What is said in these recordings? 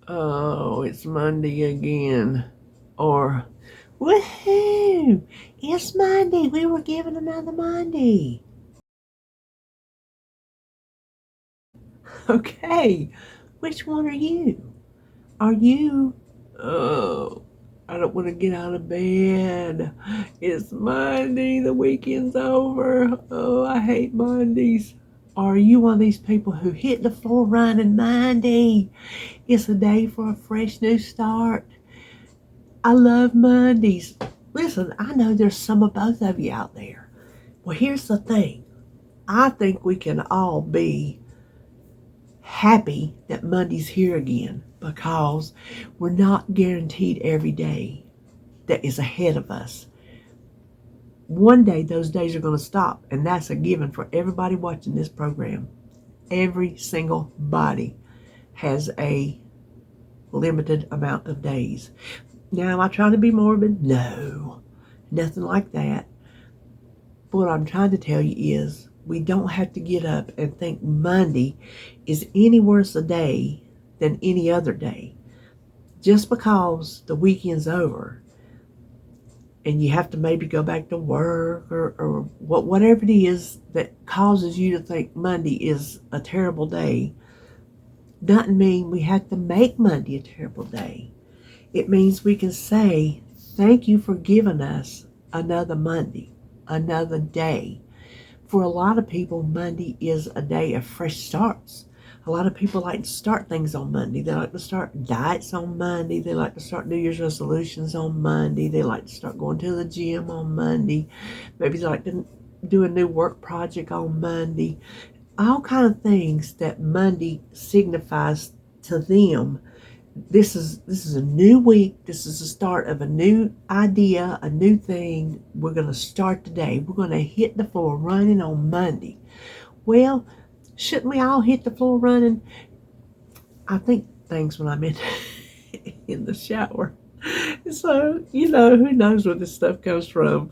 Oh, it's Monday again. Or, woohoo! It's Monday. We were given another Monday. Okay, which one are you? Are you? Oh, I don't want to get out of bed. It's Monday. The weekend's over. Oh, I hate Mondays. Are you one of these people who hit the floor running Monday? It's a day for a fresh new start. I love Mondays. Listen, I know there's some of both of you out there. Well, here's the thing. I think we can all be happy that Monday's here again because we're not guaranteed every day that is ahead of us. One day those days are going to stop, and that's a given for everybody watching this program. Every single body has a limited amount of days. Now, am I trying to be morbid? No, nothing like that. But what I'm trying to tell you is we don't have to get up and think Monday is any worse a day than any other day. Just because the weekend's over and you have to maybe go back to work or whatever it is that causes you to think Monday is a terrible day, doesn't mean we have to make Monday a terrible day. It means we can say, thank you for giving us another Monday, another day. For a lot of people, Monday is a day of fresh starts. A lot of people like to start things on Monday. They like to start diets on Monday. They like to start New Year's resolutions on Monday. They like to start going to the gym on Monday. Maybe they like to do a new work project on Monday. All kind of things that Monday signifies to them. This is a new week. This is the start of a new idea, a new thing. We're going to start today. We're going to hit the floor running on Monday. Well, shouldn't we all hit the floor running? I think things when I'm in in the shower. So, who knows where this stuff comes from.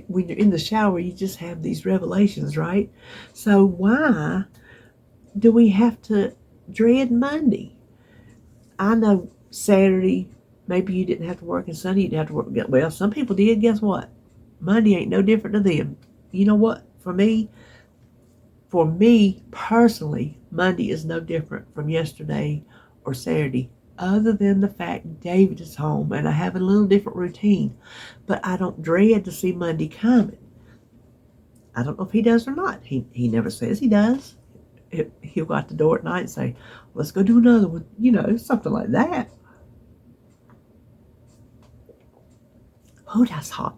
When you're in the shower, you just have these revelations, right? So why do we have to dread Monday? I know Saturday, maybe you didn't have to work, and Sunday you didn't have to work. Well, some people did. Guess what? Monday ain't no different to them. You know what? For me personally, Monday is no different from yesterday or Saturday, other than the fact David is home and I have a little different routine. But I don't dread to see Monday coming. I don't know if he does or not. He never says he does. He'll go out the door at night and say, let's go do another one. Something like that. Oh, that's hot.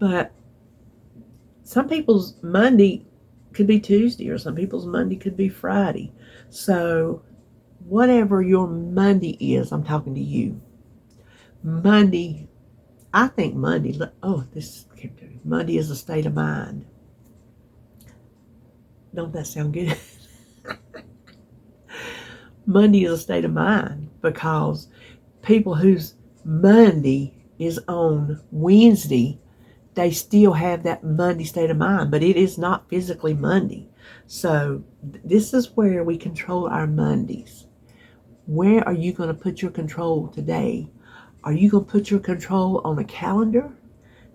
But some people's Monday could be Tuesday, or some people's Monday could be Friday. So, whatever your Monday is, I'm talking to you. Monday, I think Monday, Monday is a state of mind. Don't that sound good? Monday is a state of mind because people whose Monday is on Wednesday, they still have that Monday state of mind, but it is not physically Monday. So this is where we control our Mondays. Where are you going to put your control today? Are you going to put your control on a calendar?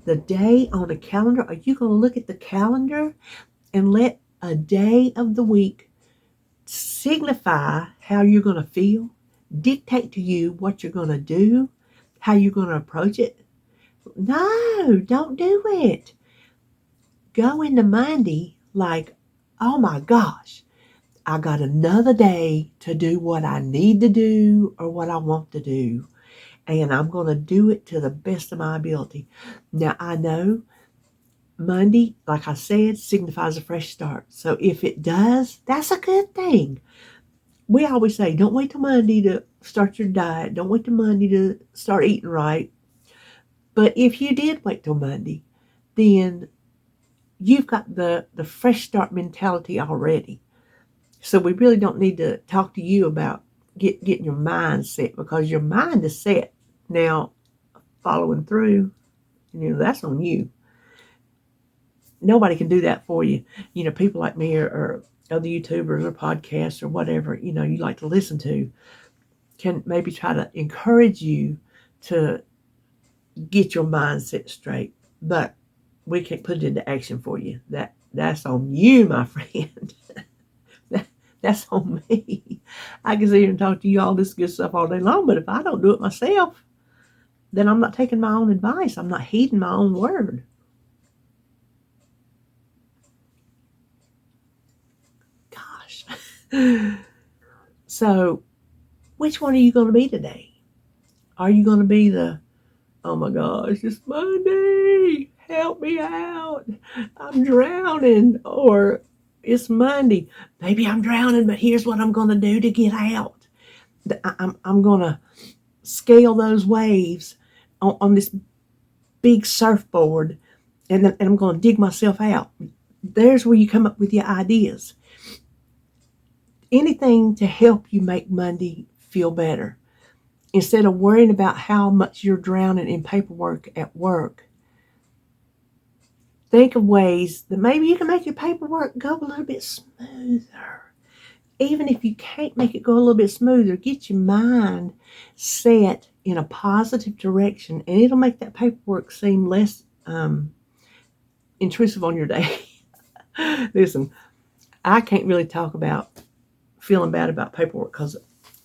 The day on a calendar? Are you going to look at the calendar and let a day of the week signify how you're going to feel? Dictate to you what you're going to do? How you're going to approach it? No, don't do it. Go into Monday like, oh my gosh, I got another day to do what I need to do or what I want to do. And I'm going to do it to the best of my ability. Now, I know Monday, like I said, signifies a fresh start. So if it does, that's a good thing. We always say, don't wait till Monday to start your diet. Don't wait till Monday to start eating right. But if you did wait till Monday, then you've got the fresh start mentality already. So we really don't need to talk to you about getting your mind set because your mind is set. Now, following through, that's on you. Nobody can do that for you. People like me or other YouTubers or podcasts or whatever, you like to listen to. can maybe try to encourage you to get your mindset straight. But we can't put it into action for you. That's on you, my friend. That's on me. I can sit here and talk to you all this good stuff all day long, but if I don't do it myself, then I'm not taking my own advice. I'm not heeding my own word. Gosh. So, which one are you going to be today? Are you going to be the, oh my gosh, it's Monday, help me out, I'm drowning, or it's Monday, maybe I'm drowning, but here's what I'm going to do to get out. I'm going to scale those waves on this big surfboard, and I'm going to dig myself out. There's where you come up with your ideas. Anything to help you make Monday feel better. Instead of worrying about how much you're drowning in paperwork at work, think of ways that maybe you can make your paperwork go a little bit smoother. Even if you can't make it go a little bit smoother, get your mind set in a positive direction, and it'll make that paperwork seem less intrusive on your day. Listen, I can't really talk about feeling bad about paperwork because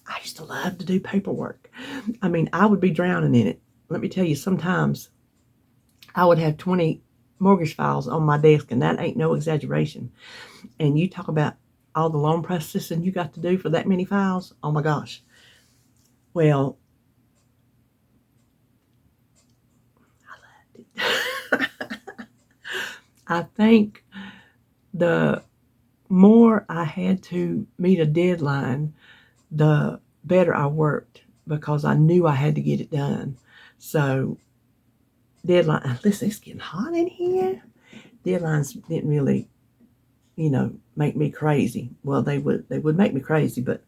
I used to love to do paperwork. I mean, I would be drowning in it. Let me tell you, sometimes I would have 20 mortgage files on my desk, and that ain't no exaggeration. And you talk about all the loan processing you got to do for that many files. Oh my gosh. Well, I loved it. I think the more I had to meet a deadline, the better I worked because I knew I had to get it done. So deadline, listen, it's getting hot in here. Deadlines didn't really, make me crazy. Well, they would make me crazy, but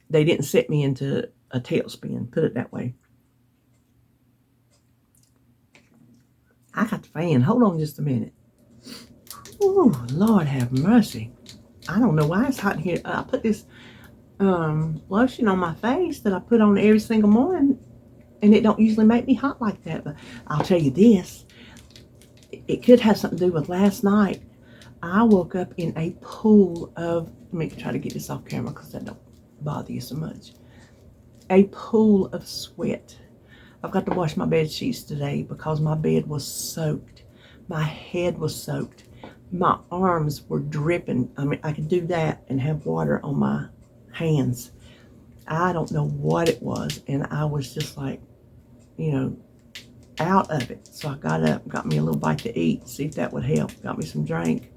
they didn't set me into a tailspin, put it that way. I got the fan. Hold on just a minute. Oh, Lord have mercy. I don't know why it's hot in here. I put this lotion on my face that I put on every single morning, and it don't usually make me hot like that. But I'll tell you this, it could have something to do with last night. I woke up in a pool of, let me try to get this off camera because that don't bother you so much. A pool of sweat. I've got to wash my bed sheets today because my bed was soaked. My head was soaked. My arms were dripping. I mean, I could do that and have water on my hands. I don't know what it was, and I was just like, out of it. So I got up, got me a little bite to eat, see if that would help. Got me some drink.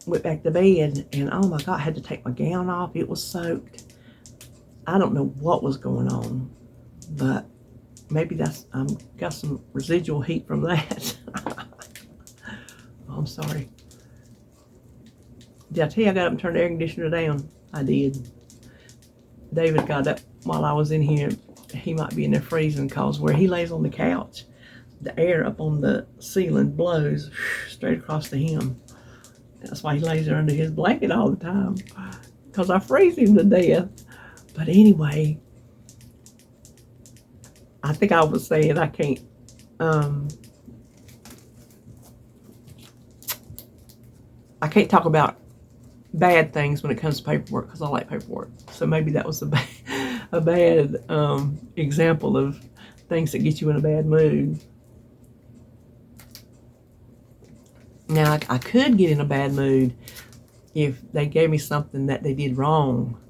Went back to bed, and oh my God, I had to take my gown off. It was soaked. I don't know what was going on, but maybe got some residual heat from that. Oh, I'm sorry. Did I tell you I got up and turned the air conditioner down? I did. David got up while I was in here. He might be in there freezing because where he lays on the couch, the air up on the ceiling blows straight across to him. That's why he lays there under his blanket all the time, because I freeze him to death. But anyway, I think I was saying I can't talk about bad things when it comes to paperwork because I like paperwork. So maybe that was a bad example of things that get you in a bad mood. Now, I could get in a bad mood if they gave me something that they did wrong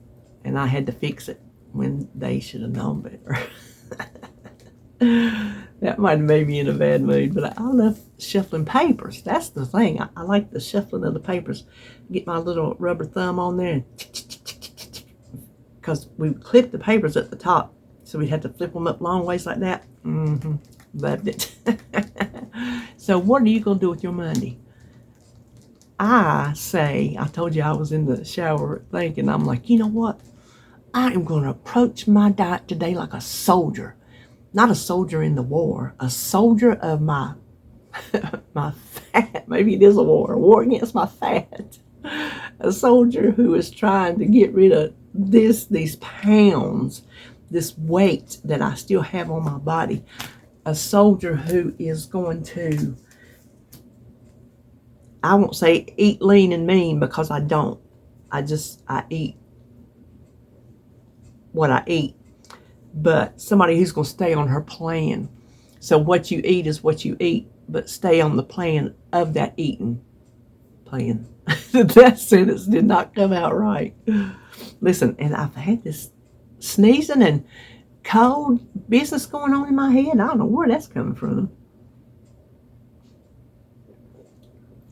and I had to fix it when they should have known better. That might have made me in a bad mood, but I love shuffling papers. That's the thing. I like the shuffling of the papers. Get my little rubber thumb on there, and because we clip the papers at the top, so we'd have to flip them up long ways like that. Loved it. So what are you going to do with your Monday? I told you I was in the shower thinking, I'm like, you know what? I am going to approach my diet today like a soldier. Not a soldier in the war, a soldier of my fat. Maybe it is a war against my fat. A soldier who is trying to get rid of these pounds, this weight that I still have on my body. A soldier who is going to, I won't say eat lean and mean, because I don't. I eat what I eat. But somebody who's going to stay on her plan. So what you eat is what you eat, but stay on the plan of that eating plan. That sentence did not come out right. Listen, and I've had this sneezing and cold business going on in my head. I don't know where that's coming from.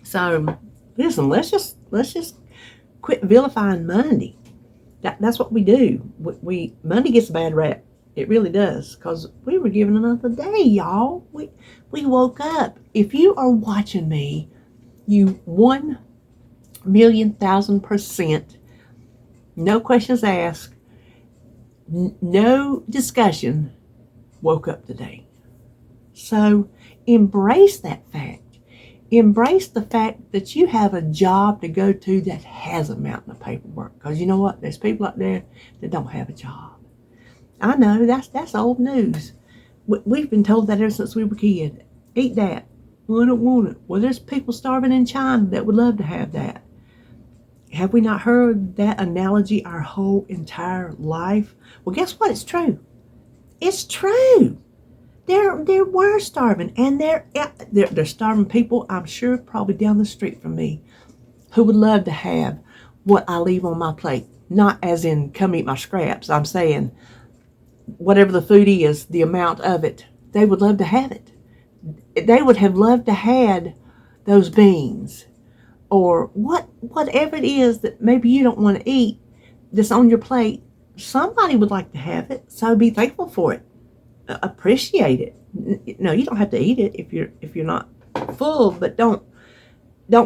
So listen, let's just quit vilifying Monday. That's what we do. Monday gets a bad rap. It really does, because we were given another day, y'all. We woke up. If you are watching me, you 1,000,000%, no questions asked, no discussion, woke up today. So embrace that fact. Embrace the fact that you have a job to go to that has a mountain of paperwork. Because you know what? There's people out there that don't have a job. I know, that's old news. We've been told that ever since we were kids. Eat that. Well, I don't want it. Well, there's people starving in China that would love to have that. Have we not heard that analogy our whole entire life? Well, guess what? It's true. It's true. There were starving, and they're starving people, I'm sure, probably down the street from me, who would love to have what I leave on my plate. Not as in, come eat my scraps. I'm saying, whatever the food is, the amount of it, they would love to have it. They would have loved to had those beans, or whatever it is that maybe you don't want to eat that's on your plate. Somebody would like to have it, so be thankful for it. Appreciate it. No, you don't have to eat it if you're not full, but don't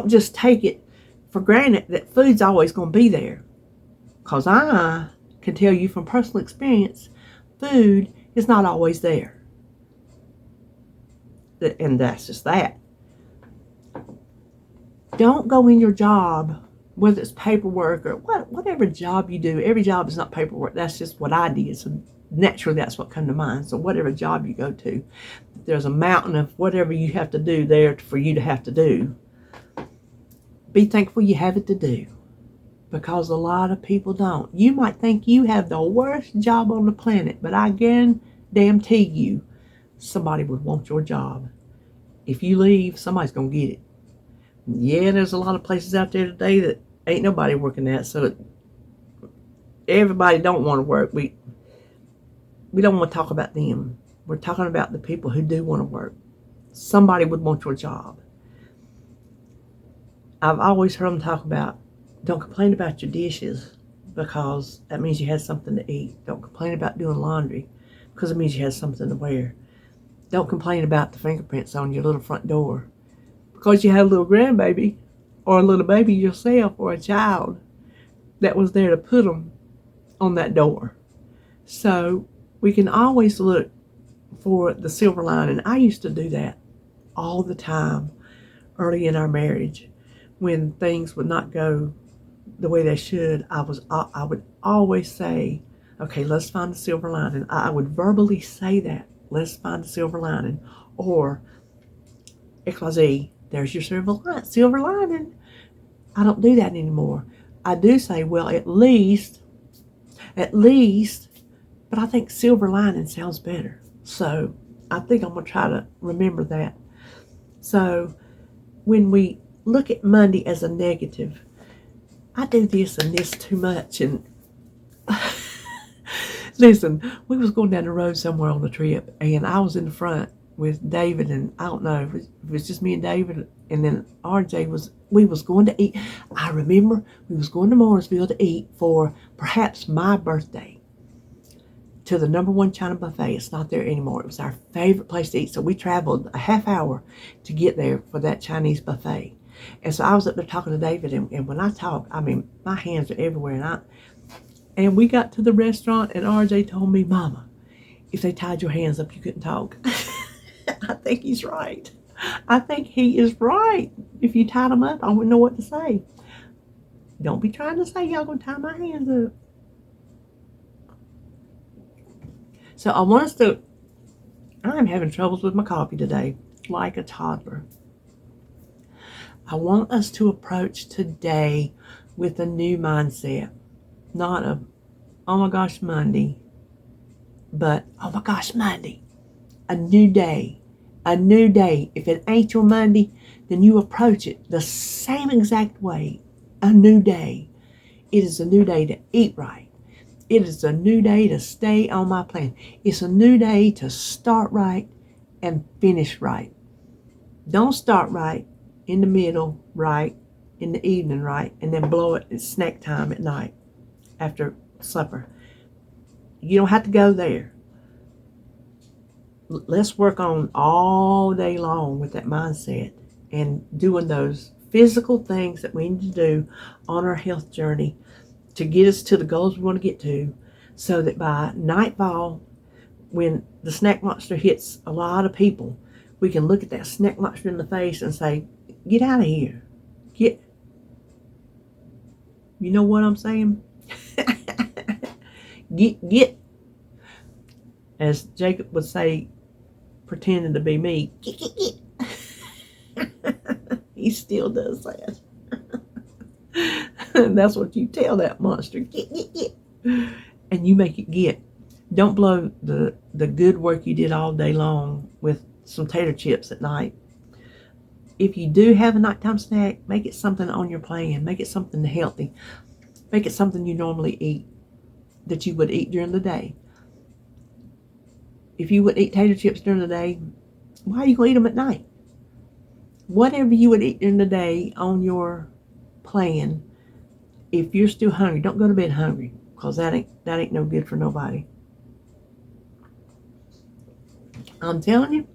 just take it for granted that food's always going to be there. Because I can tell you from personal experience, food is not always there. And that's just that. Don't go in your job, whether it's paperwork or whatever job you do. Every job is not paperwork. That's just what I did. So naturally, that's what come to mind. So whatever job you go to, there's a mountain of whatever you have to do there for you to have to do. Be thankful you have it to do, because a lot of people don't. You might think you have the worst job on the planet, but I guarantee you, somebody would want your job. If you leave, somebody's going to get it. Yeah, there's a lot of places out there today that ain't nobody working at, so everybody don't want to work. We don't want to talk about them. We're talking about the people who do want to work. Somebody would want your job. I've always heard them talk about, don't complain about your dishes, because that means you had something to eat. Don't complain about doing laundry, because it means you had something to wear. Don't complain about the fingerprints on your little front door, because you had a little grandbaby or a little baby yourself or a child that was there to put them on that door. So we can always look for the silver lining. I used to do that all the time early in our marriage. When things would not go the way they should, I would always say, okay, let's find the silver lining. I would verbally say that, let's find the silver lining. Or, XYZ, there's your silver lining. I don't do that anymore. I do say, well, at least, but I think silver lining sounds better. So I think I'm going to try to remember that. So when we look at Monday as a negative, I do this and this too much. And listen, we was going down the road somewhere on the trip, and I was in the front with David, and I don't know if it was just me and David, and then RJ we was going to eat. I remember we was going to Mooresville to eat for perhaps my birthday, to the #1 China buffet. It's not there anymore. It was our favorite place to eat. So we traveled a half hour to get there for that Chinese buffet. And so I was up there talking to David, and when I talk, I mean, my hands are everywhere. And we got to the restaurant, and RJ told me, Mama, if they tied your hands up, you couldn't talk. I think he's right. I think he is right. If you tied them up, I wouldn't know what to say. Don't be trying to say y'all gonna tie my hands up. So I want us to, I'm having troubles with my coffee today, like a toddler. I want us to approach today with a new mindset. Not a, oh my gosh, Monday, but oh my gosh, Monday. A new day. A new day. If it ain't your Monday, then you approach it the same exact way. A new day. It is a new day to eat right. It is a new day to stay on my plan. It's a new day to start right and finish right. Don't start right, in the middle right, in the evening right, and then blow it at snack time at night after supper. You don't have to go there. Let's work on all day long with that mindset and doing those physical things that we need to do on our health journey to get us to the goals we want to get to, so that by nightfall, when the snack monster hits a lot of people, we can look at that snack monster in the face and say, get out of here. You know what I'm saying? Get, as Jacob would say, pretending to be me, get. He still does that. That's what you tell that monster, get. And you make it get. Don't blow the good work you did all day long with some tater chips at night. If you do have a nighttime snack, make it something on your plan. Make it something healthy. Make it something you normally eat, that you would eat during the day. If you would eat tater chips during the day, why are you going to eat them at night? Whatever you would eat during the day on your plan, if you're still hungry, don't go to bed hungry, because that ain't no good for nobody. I'm telling you,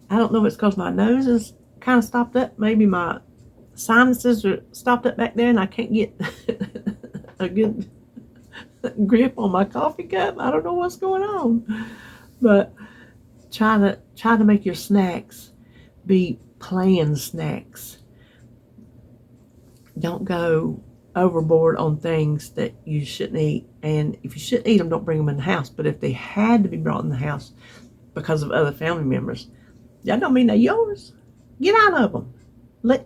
I don't know if it's because my nose is kind of stopped up. Maybe my sinuses are stopped up back there and I can't get a good grip on my coffee cup. I don't know what's going on. But try to make your snacks be planned snacks. Don't go overboard on things that you shouldn't eat. And if you shouldn't eat them, don't bring them in the house. But if they had to be brought in the house because of other family members, that don't mean they're yours. Get out of them.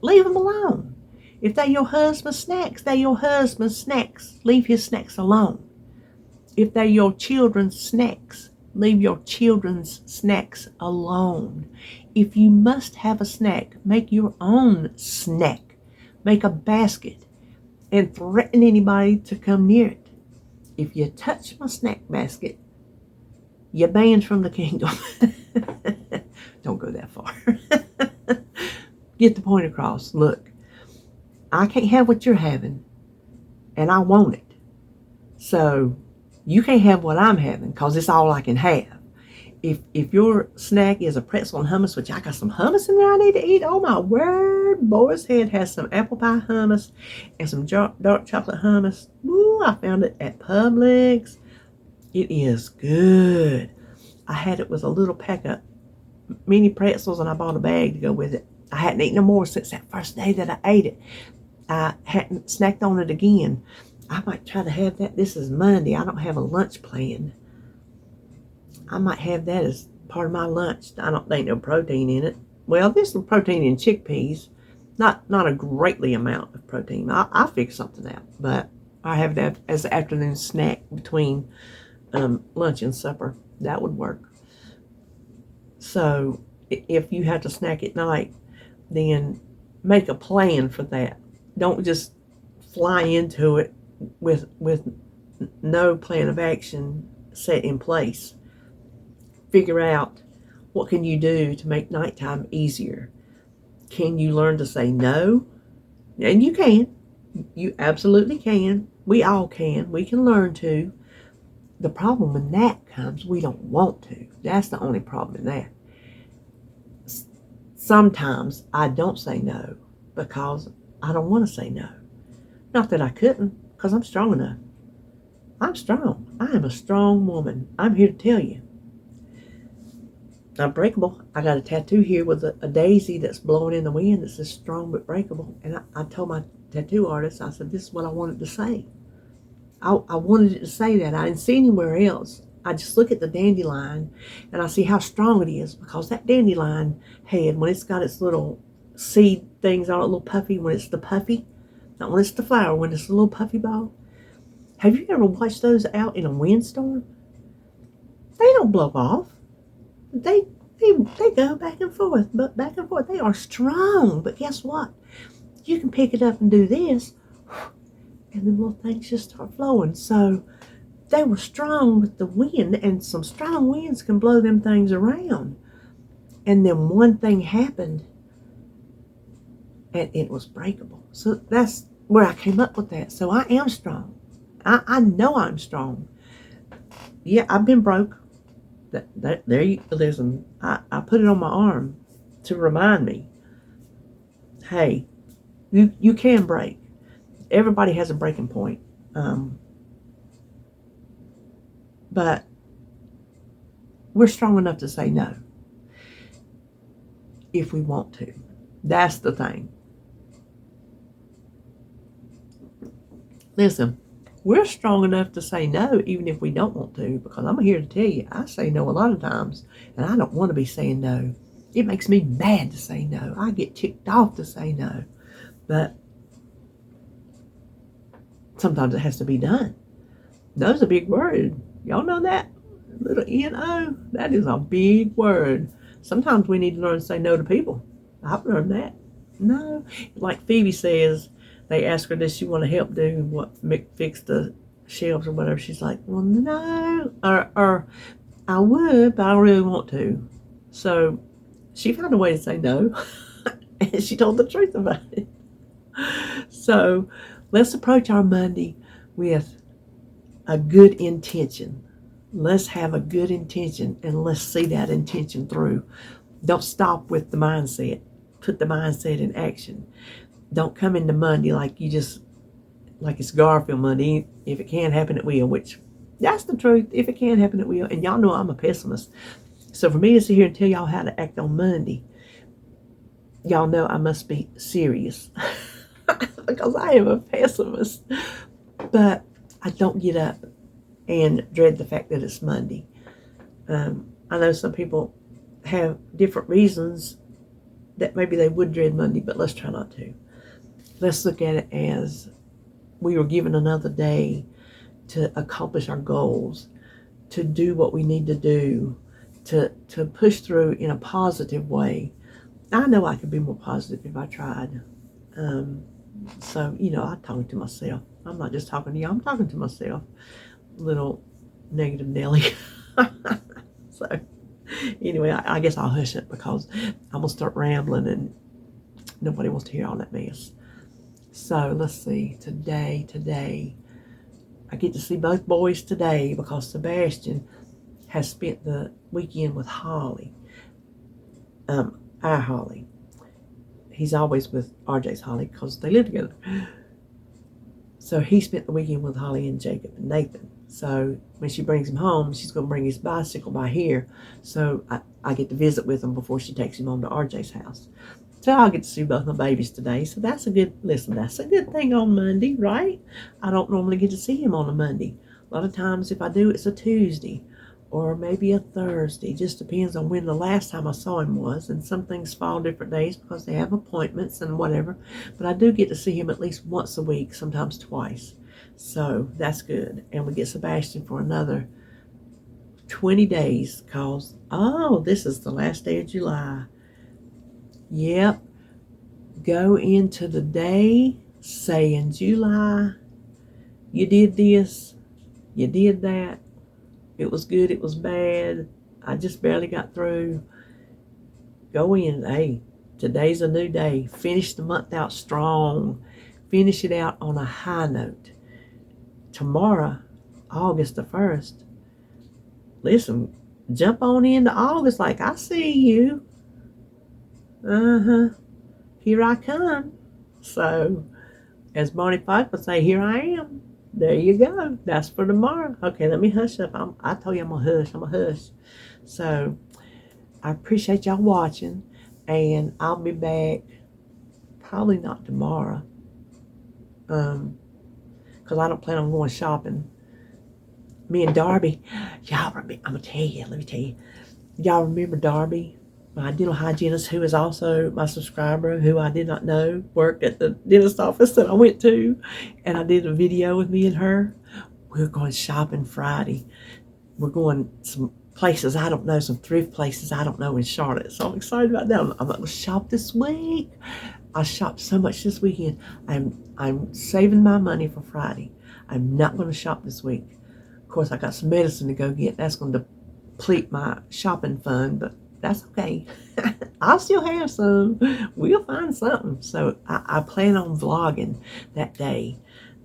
Leave them alone. If they're your husband's snacks, they're your husband's snacks. Leave his snacks alone. If they're your children's snacks, leave your children's snacks alone. If you must have a snack, make your own snack. Make a basket and threaten anybody to come near it. If you touch my snack basket, you're banned from the kingdom. Don't go that far. Get the point across. Look, I can't have what you're having, and I want it. So you can't have what I'm having, because it's all I can have. If your snack is a pretzel and hummus, which I got some hummus in there I need to eat. Oh my word, Boy's Head has some apple pie hummus and some dark chocolate hummus. Ooh, I found it at Publix. It is good. I had it with a little pack of mini pretzels, and I bought a bag to go with it. I hadn't eaten no more since that first day that I ate it. I hadn't snacked on it again. I might try to have that. This is Monday. I don't have a lunch plan. I might have that as part of my lunch. I don't think no protein in it. Well, there's some protein in chickpeas. Not a greatly amount of protein. I'll figure something out. But I have that as an afternoon snack between lunch and supper. That would work. So if you have to snack at night, then make a plan for that. Don't just fly into it with no plan of action set in place. Figure out, what can you do to make nighttime easier? Can you learn to say no? And you can. You absolutely can. We all can. We can learn to. The problem when that comes, we don't want to. That's the only problem in that. Sometimes I don't say no because I don't want to say no. Not that I couldn't, because I'm strong enough. I'm strong. I am a strong woman. I'm here to tell you. I'm breakable. I got a tattoo here with a daisy that's blowing in the wind that says strong but breakable. And I told my tattoo artist, I said, this is what I wanted to say. I wanted it to say that. I didn't see anywhere else I just look at the dandelion and I see how strong it is, because that dandelion head, when it's got its little seed things on it, little puffy, when it's the puffy, not when it's the flower, when it's a little puffy ball. Have you ever watched those out in a windstorm? They don't blow off. They go back and forth, but back and forth. They are strong, but guess what? You can pick it up and do this, and the little things just start flowing. So they were strong with the wind, and some strong winds can blow them things around. And then one thing happened, and it was breakable. So that's where I came up with that. So I am strong. I know I'm strong. Yeah, I've been broke. There you listen. I put it on my arm to remind me. Hey, you can break. Everybody has a breaking point. But we're strong enough to say no if we want to. That's the thing. Listen, we're strong enough to say no even if we don't want to, because I'm here to tell you, I say no a lot of times, and I don't want to be saying no. It makes me mad to say no. I get ticked off to say no. But sometimes it has to be done. No's a big word. Y'all know that? Little N-O, that is a big word. Sometimes we need to learn to say no to people. I've learned that. No. Like Phoebe says, they ask her, does she want to help do what, fix the shelves or whatever? She's like, well, no. Or I would, but I don't really want to. So she found a way to say no. And she told the truth about it. So let's approach our Monday with a good intention. Let's have a good intention, and let's see that intention through. Don't stop with the mindset. Put the mindset in action. Don't come into Monday like it's Garfield Monday. If it can happen, it will, which that's the truth. If it can happen, it will. And y'all know I'm a pessimist. So for me to sit here and tell y'all how to act on Monday, y'all know I must be serious. Because I am a pessimist. But I don't get up and dread the fact that it's Monday. I know some people have different reasons that maybe they would dread Monday, but let's try not to. Let's look at it as we were given another day to accomplish our goals, to do what we need to do, to push through in a positive way. I know I could be more positive if I tried. So, I'm talking to myself. I'm not just talking to you, I'm talking to myself. Little negative Nelly. So, anyway, I guess I'll hush it because I'm going to start rambling and nobody wants to hear all that mess. So, let's see. Today, I get to see both boys today because Sebastian has spent the weekend with Holly. Our Holly. He's always with RJ's Holly because they live together. So he spent the weekend with Holly and Jacob and Nathan. So when she brings him home, she's going to bring his bicycle by here. So I get to visit with him before she takes him home to RJ's house. So I'll get to see both my babies today. So that's a good thing on Monday, right? I don't normally get to see him on a Monday. A lot of times if I do, it's a Tuesday or maybe a Thursday. Just depends on when the last time I saw him was. And some things fall different days because they have appointments and whatever. But I do get to see him at least once a week, sometimes twice. So that's good. And we get Sebastian for another 20 days because, this is the last day of July. Yep. Go into the day saying, July, you did this, you did that. It was good, it was bad. I just barely got through. Go in. Hey, today's a new day. Finish the month out strong. Finish it out on a high note. Tomorrow, August the 1st, listen, jump on into August like, I see you. Here I come. So, as Barney Fife would say, here I am. There you go. That's for tomorrow. Okay, let me hush up. I told you I'm going to hush. I'm going to hush. So, I appreciate y'all watching. And I'll be back probably not tomorrow. Because I don't plan on going shopping me and Darby, y'all remember, I'm gonna tell you, let me tell you, y'all remember Darby, my dental hygienist, who is also my subscriber, who I did not know worked at the dentist office that I went to, and I did a video with me and her. We're going shopping Friday. We're going some places I don't know, some thrift places I don't know in Charlotte. So I'm excited about that. I'm going to shop this week. I shopped so much this weekend. I'm saving my money for Friday. I'm not going to shop this week. Of course, I got some medicine to go get. That's going to deplete my shopping fund, but that's okay. I'll still have some. We'll find something. So I plan on vlogging that day,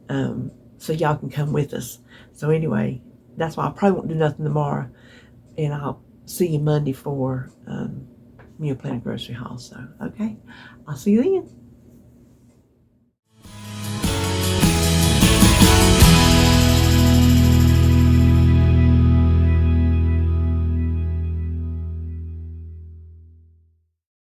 so y'all can come with us. So anyway, that's why I probably won't do nothing tomorrow, and I'll see you Monday for meal plan grocery haul. So okay, I'll see you then.